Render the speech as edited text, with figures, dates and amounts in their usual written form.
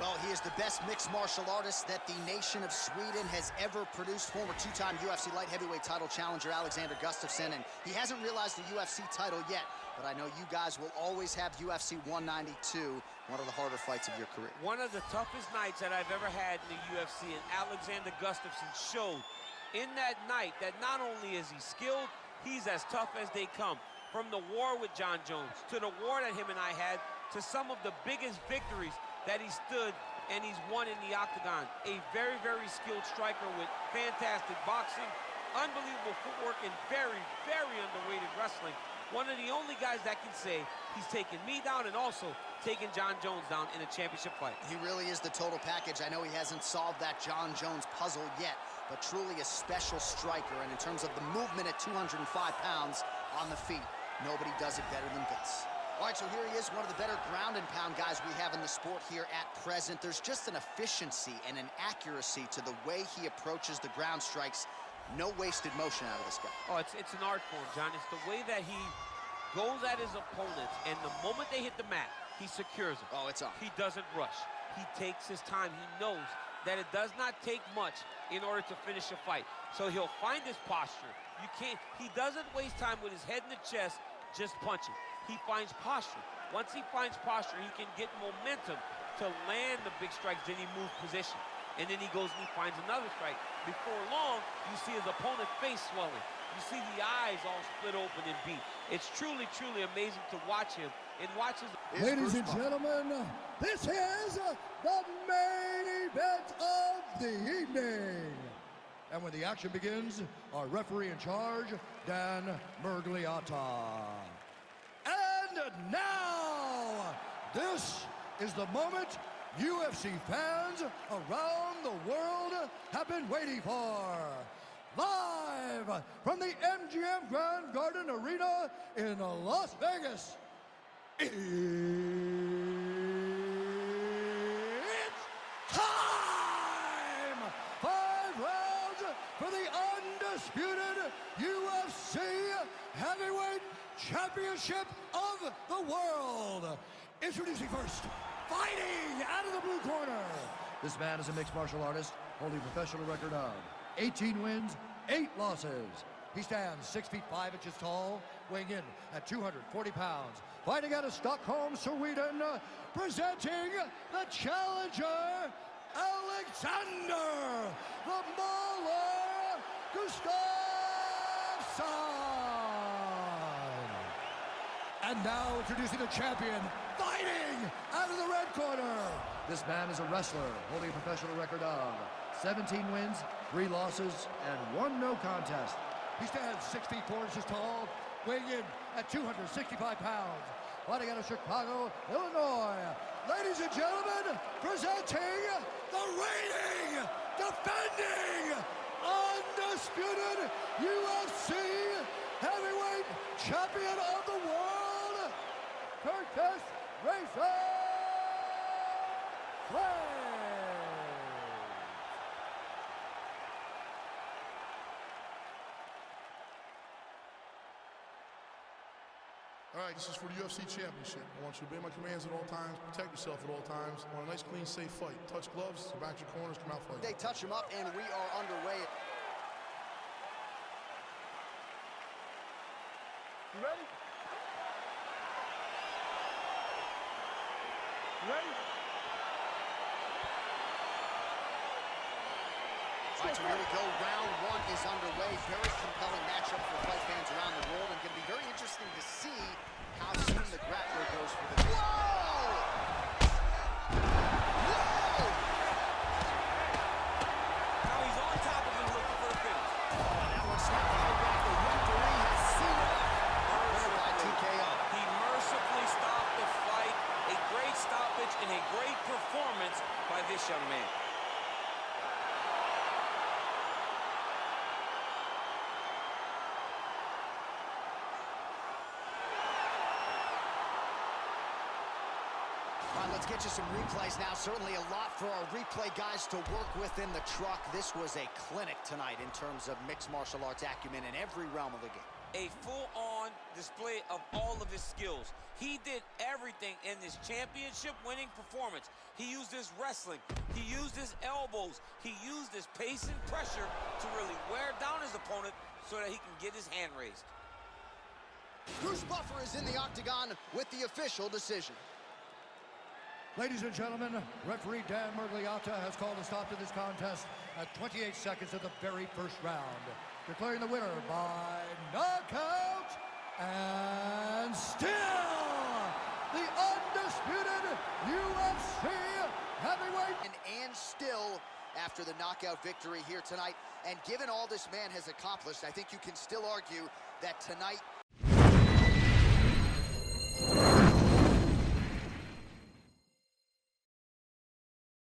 Oh, he is the best mixed martial artist that the nation of Sweden has ever produced. Former two-time UFC light heavyweight title challenger Alexander Gustafsson, and he hasn't realized the UFC title yet, but I know you guys will always have UFC 192, one of the harder fights of your career. One of the toughest nights that I've ever had in the UFC, and Alexander Gustafsson showed in that night that not only is he skilled, he's as tough as they come. From the war with John Jones, to the war that him and I had, to some of the biggest victories that he stood and he's won in the octagon. A very, very skilled striker with fantastic boxing, unbelievable footwork, and very, very underrated wrestling. One of the only guys that can say he's taken me down and also taken John Jones down in a championship fight. He really is the total package. I know he hasn't solved that John Jones puzzle yet, but truly a special striker. And in terms of the movement at 205 pounds on the feet, nobody does it better than Gus. All right, so here he is, one of the better ground and pound guys we have in the sport here at present. There's just an efficiency and an accuracy to the way he approaches the ground strikes. No wasted motion out of this guy. Oh, it's an art form, John. It's the way that he goes at his opponents, and the moment they hit the mat, he secures them. Oh, it's on. He doesn't rush. He takes his time. He knows that it does not take much in order to finish a fight. So he'll find his posture. He doesn't waste time with his head in the chest just punching. He finds posture. Once he finds posture, he can get momentum to land the big strikes, then he moves position. And then he goes and he finds another strike. Before long, you see his opponent's face swelling. You see the eyes all split open and beat. It's truly, truly amazing to watch him and watch his... Ladies and gentlemen, this is the main event of the evening. And when the action begins, our referee in charge, Dan Mergliata. And now, this is the moment UFC fans around the world have been waiting for. Live from the MGM Grand Garden Arena in Las Vegas, it's time! 5 rounds for the undisputed UFC Heavyweight Championship of the world. Introducing first, fighting out of the blue corner. This man is a mixed martial artist holding a professional record of 18 wins, 8 losses. He stands 6 feet 5 inches tall, weighing in at 240 pounds. Fighting out of Stockholm, Sweden, presenting the challenger, Alexander the Mauler Gustafsson. And now introducing the champion, fighting out of the red corner. This man is a wrestler holding a professional record of 17 wins, 3 losses, and 1 no contest. He stands 6 feet 4 inches tall, weighing in at 265 pounds. Fighting out of Chicago, Illinois. Ladies and gentlemen, presenting the reigning, defending, undisputed UFC heavyweight champion of the world, Curtis Racer Blaydes. All right, this is for the UFC Championship. I want you to obey my commands at all times, protect yourself at all times. I want a nice, clean, safe fight. Touch gloves, back your corners, come out fighting. They touch him up, and we are underway. You ready? You ready? All right, so here we go. Round 1 is underway. Very compelling matchup for fight fans around the world, and going to be very interesting to see how soon the grappler goes for the... Whoa! Whoa! Now he's on top of him looking for the finish. Oh, and that one's not the back. The referee has seen it. Winner by TKO. He mercifully stopped the fight. A great stoppage and a great performance by this young man. All right, let's get you some replays now. Certainly a lot for our replay guys to work with in the truck. This was a clinic tonight in terms of mixed martial arts acumen in every realm of the game. A full-on display of all of his skills. He did everything in this championship-winning performance. He used his wrestling. He used his elbows. He used his pace and pressure to really wear down his opponent so that he can get his hand raised. Bruce Buffer is in the octagon with the official decision. Ladies and gentlemen, referee Dan Murgliata has called a stop to this contest at 28 seconds of the very first round, declaring the winner by knockout and still the undisputed UFC heavyweight. And still after the knockout victory here tonight. And given all this man has accomplished, I think you can still argue that tonight